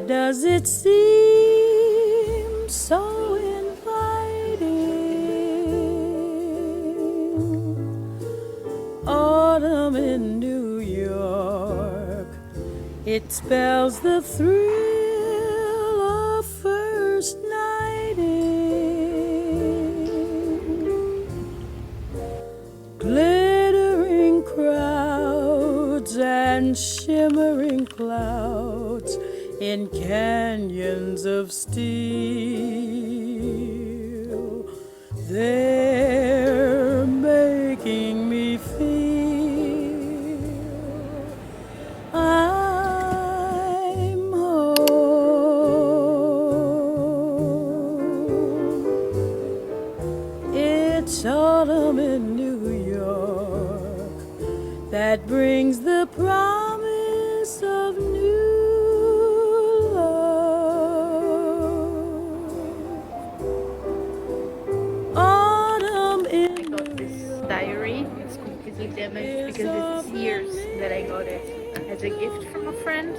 Does it seem so inviting? Autumn in New York, it spells the thrill of first nighting. Glittering crowds and shimmering clouds in canyons of steel, they're making me feel I'm home. It's autumn in New York that brings the promise of new diary. It's completely damaged because it's years that I got it as a gift from a friend.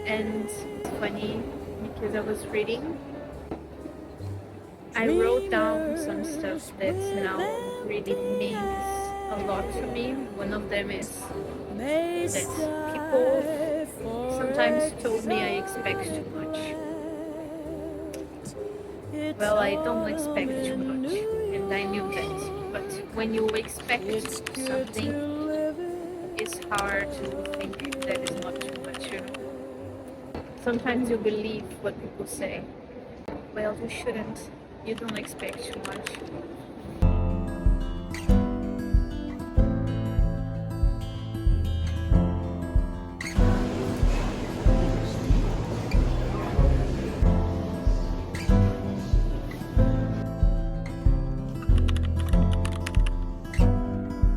And it's funny because I was reading, I wrote down some stuff that now really means a lot to me. One of them is that people sometimes told me I expect too much. Well, I don't expect too much, and I knew that. But when you expect something, it's hard to think that is not too much. Sometimes you believe what people say. Well, you shouldn't. You don't expect too much.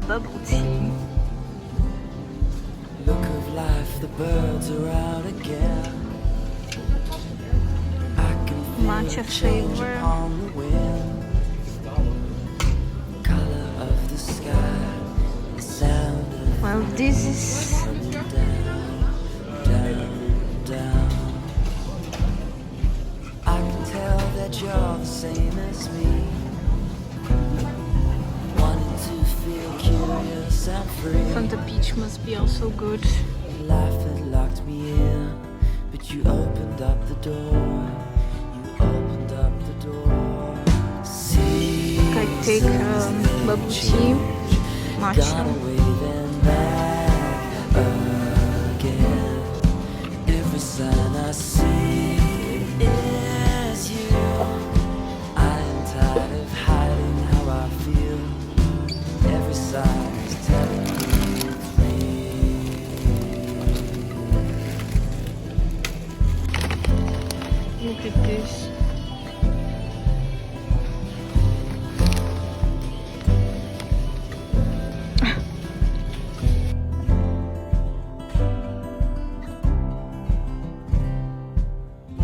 Bubble tea. Look of life, the birds are out again. I can feel Matcha change flavor. upon the wind. Color of the sky, the sound of Well, this is down, down, down. I can tell that you're the same as me. Wanting to feel curious and free. from the beach must be also good. Life had locked me in, but you opened up the door. You opened up the door. See, I take bubble tea, matcha. gone away then back again. Every sign I see is you. I am tired of hiding how I feel. Every sign is telling me it's Look at this.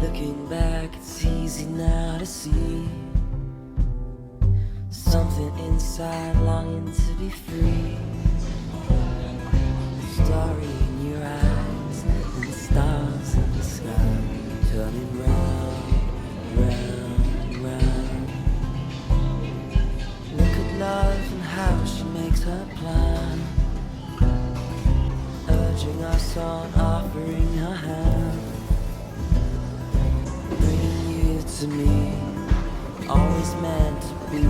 Looking back, it's easy now to see something inside longing to be free. Story in your eyes and the stars in the sky turning round, round, round. Look at love and how she makes her plan, urging us on, offering her hand. Bringing you to me, always meant to be.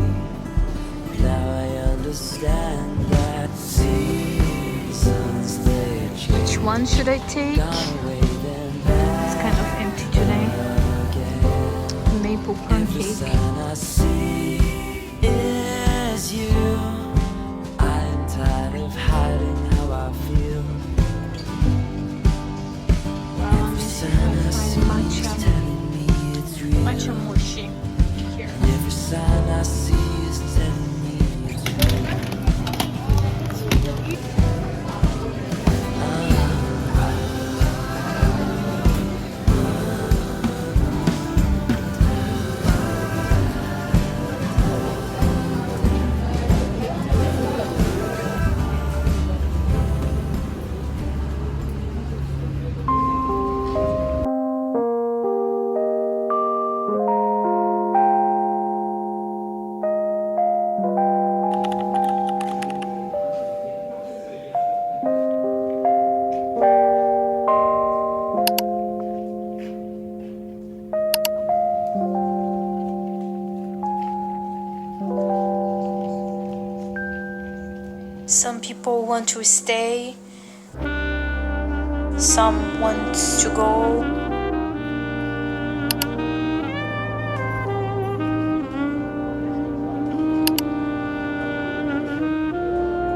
Now I understand that seasons they change. Which one should I take? Gone away then It's back kind of empty today. again. Maple Every pancake. sign I see is you. I am tired of hiding how I feel. Every sign I see is telling me it's real. Matcha mochi. Here. Every sign I see is telling me it's real. Some people want to stay, some want to go.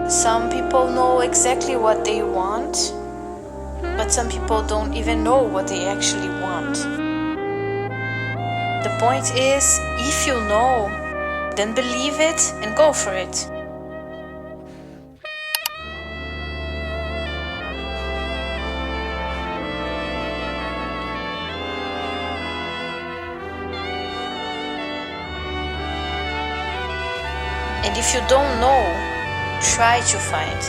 Some people know exactly what they want, but some people don't even know what they actually want. The point is, if you know, then believe it and go for it. And if you don't know, try to find.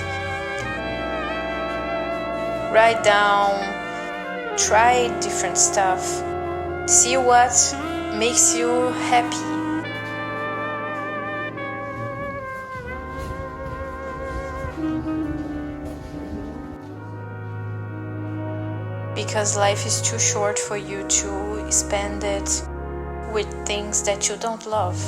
Write down, try different stuff. See what makes you happy. Because life is too short for you to spend it with things that you don't love.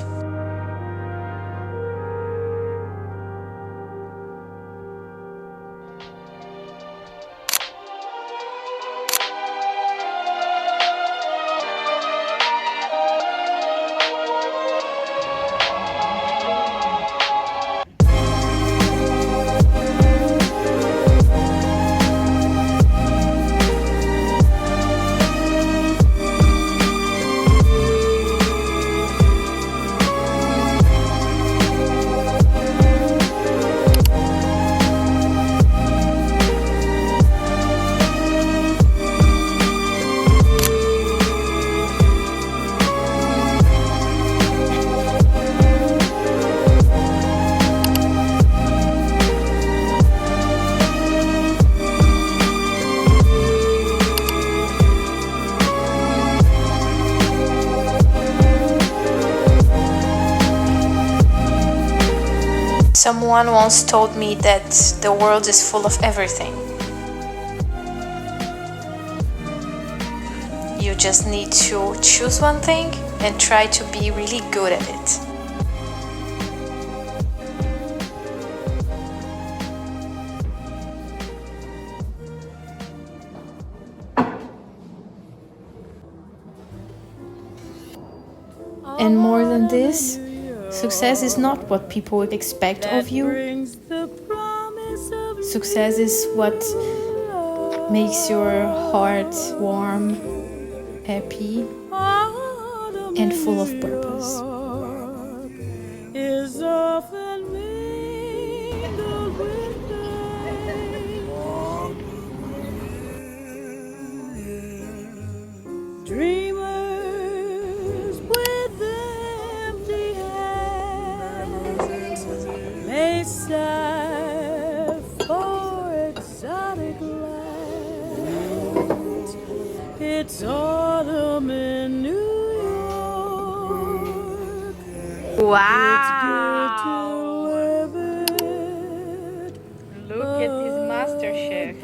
Someone once told me that the world is full of everything. You just need to choose one thing and try to be really good at it. And more than this, success is not what people expect of you. Success is what makes your heart warm, happy, and full of purpose. Dreamers with empty hands may sigh for exotic lands. It's autumn in New York. It's good to Wow! live it Look at this master chef.